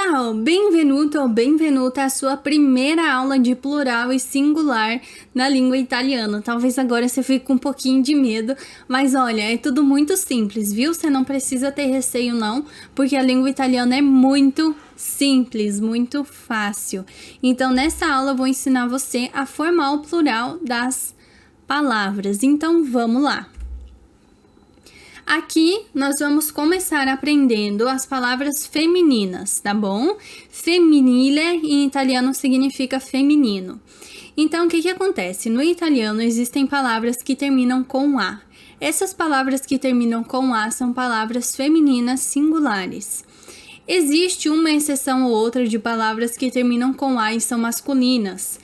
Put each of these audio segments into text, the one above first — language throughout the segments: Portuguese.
Ciao, benvenuto ou benvenuta à sua primeira aula de plural e singular na língua italiana. Talvez agora você fique com um pouquinho de medo, mas olha, é tudo muito simples, viu? Você não precisa ter receio não, porque a língua italiana é muito simples, muito fácil. Então, nessa aula eu vou ensinar você a formar o plural das palavras. Então, vamos lá. Aqui nós vamos começar aprendendo as palavras femininas, tá bom? Femminile em italiano significa feminino. Então, o que acontece? No italiano existem palavras que terminam com A. Essas palavras que terminam com A são palavras femininas singulares. Existe uma exceção ou outra de palavras que terminam com A e são masculinas.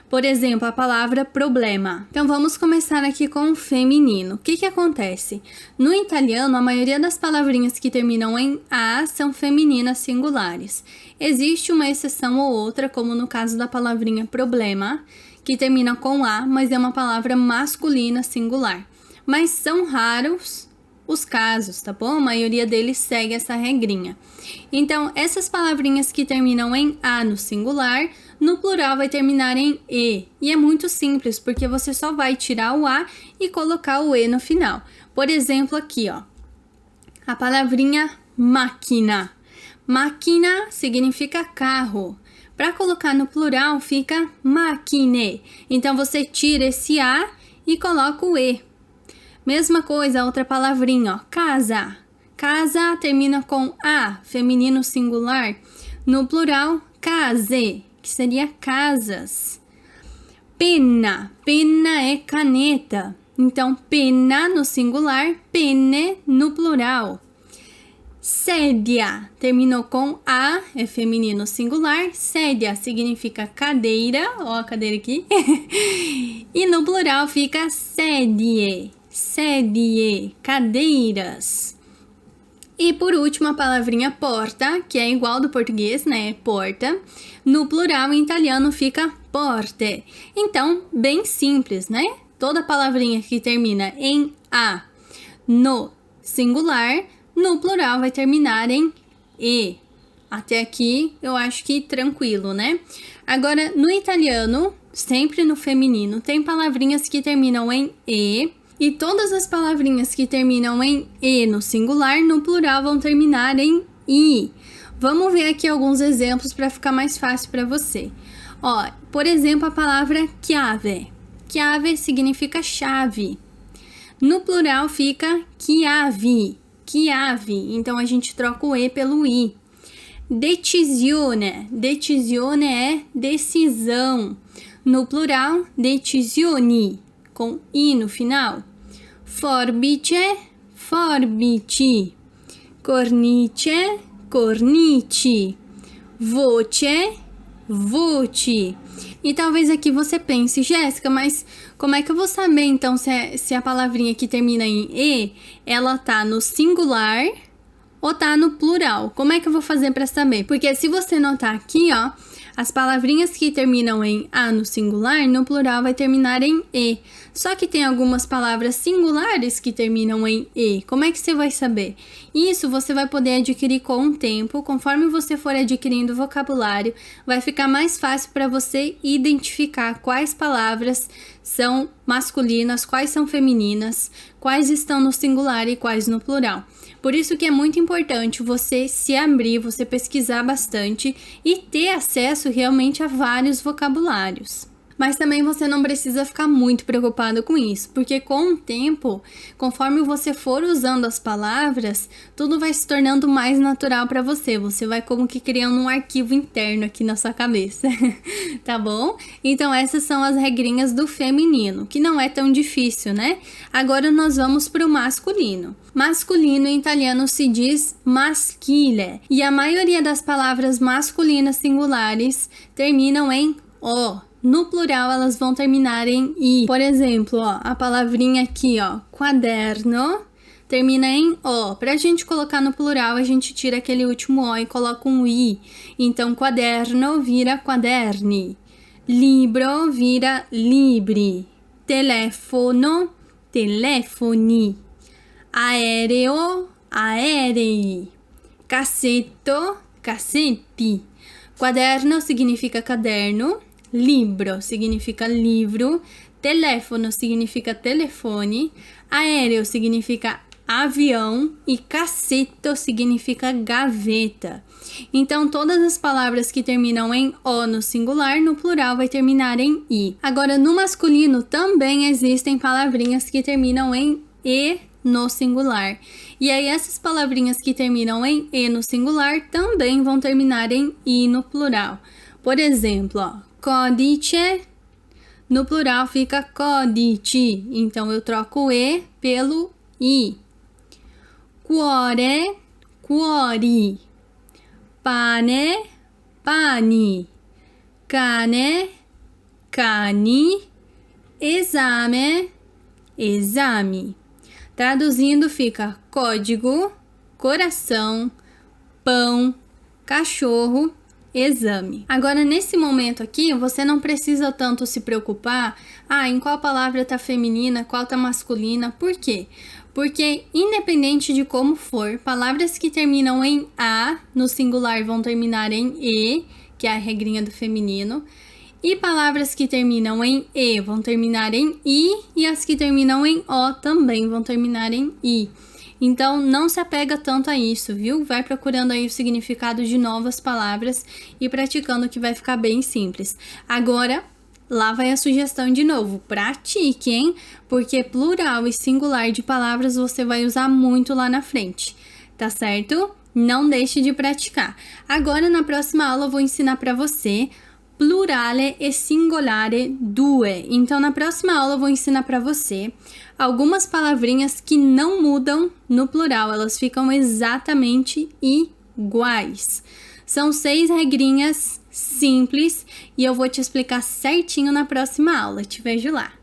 Por exemplo, a palavra problema. Então, vamos começar aqui com o feminino. O que acontece? No italiano, a maioria das palavrinhas que terminam em A são femininas singulares. Existe uma exceção ou outra, como no caso da palavrinha problema, que termina com A, mas é uma palavra masculina singular. Mas são raros os casos, tá bom? A maioria deles segue essa regrinha. Então, essas palavrinhas que terminam em A no singular, no plural vai terminar em E. E é muito simples, porque você só vai tirar o A e colocar o E no final. Por exemplo, aqui, ó, a palavrinha máquina. Máquina significa carro. Para colocar no plural, fica macchine. Então, você tira esse A e coloca o E. Mesma coisa, outra palavrinha, ó, casa. Casa termina com A, feminino singular. No plural, case, que seria casas. Penna, penna é caneta. Então, penna no singular, penne no plural. Sédia, terminou com A, é feminino singular. Sédia significa cadeira, ó a cadeira aqui. E no plural fica sedie. Sedie, cadeiras. E por último a palavrinha porta, que é igual do português, né? Porta. No plural em italiano fica porte. Então, bem simples, né? Toda palavrinha que termina em A no singular, no plural vai terminar em E. Até aqui eu acho que tranquilo, né? Agora, no italiano, sempre no feminino, tem palavrinhas que terminam em E. E todas as palavrinhas que terminam em E no singular, no plural vão terminar em I. Vamos ver aqui alguns exemplos para ficar mais fácil para você. Ó, por exemplo, a palavra chiave. Chiave significa chave. No plural fica chiavi. Chiave. Então, a gente troca o E pelo I. Decisione. Decisione é decisão. No plural, decisioni. Com I no final. Forbice, forbici. Cornice, cornici. Voce, voci. E talvez aqui você pense, Jéssica, mas como é que eu vou saber então se a palavrinha que termina em E, ela tá no singular ou tá no plural? Como é que eu vou fazer para saber? Porque se você notar aqui, ó, as palavrinhas que terminam em A no singular, no plural vai terminar em E. Só que tem algumas palavras singulares que terminam em E. Como é que você vai saber? Isso você vai poder adquirir com o tempo. Conforme você for adquirindo vocabulário, vai ficar mais fácil para você identificar quais palavras são masculinas, quais são femininas, quais estão no singular e quais no plural. Por isso que é muito importante você se abrir, você pesquisar bastante e ter acesso realmente a vários vocabulários. Mas também você não precisa ficar muito preocupado com isso, porque com o tempo, conforme você for usando as palavras, tudo vai se tornando mais natural para você. Você vai como que criando um arquivo interno aqui na sua cabeça, tá bom? Então essas são as regrinhas do feminino, que não é tão difícil, né? Agora nós vamos para o masculino. Masculino em italiano se diz maschile, e a maioria das palavras masculinas singulares terminam em O. No plural, elas vão terminar em I. Por exemplo, ó, a palavrinha aqui, ó, quaderno, termina em O. Pra gente colocar no plural, a gente tira aquele último O e coloca um I. Então, quaderno vira quaderni. Libro vira libri. Telefono, telefoni. Aereo, aerei. Cassetto, cassetti. Quaderno significa caderno, libro significa livro, telefono significa telefone, aéreo significa avião e cassetto significa gaveta. Então, todas as palavras que terminam em O no singular, no plural vai terminar em I. Agora, no masculino também existem palavrinhas que terminam em E no singular. E aí, essas palavrinhas que terminam em E no singular também vão terminar em I no plural. Por exemplo, ó, codice, no plural fica codice. Então, eu troco o E pelo I. Cuore, cuori. Pane, pani. Cane, cani. Exame, exame. Traduzindo fica código, coração, pão, cachorro, exame. Agora, nesse momento aqui, você não precisa tanto se preocupar, em qual palavra tá feminina, qual tá masculina. Por quê? Porque, independente de como for, palavras que terminam em A, no singular, vão terminar em E, que é a regrinha do feminino. E palavras que terminam em E vão terminar em I, e as que terminam em O também vão terminar em I. Então, não se apega tanto a isso, viu? Vai procurando aí o significado de novas palavras e praticando, que vai ficar bem simples. Agora, lá vai a sugestão de novo. Pratique, hein? Porque plural e singular de palavras você vai usar muito lá na frente, tá certo? Não deixe de praticar. Agora, na próxima aula, eu vou ensinar para você plurale e singolare due. Então, na próxima aula, eu vou ensinar para você algumas palavrinhas que não mudam no plural, elas ficam exatamente iguais. São 6 regrinhas simples e eu vou te explicar certinho na próxima aula. Te vejo lá!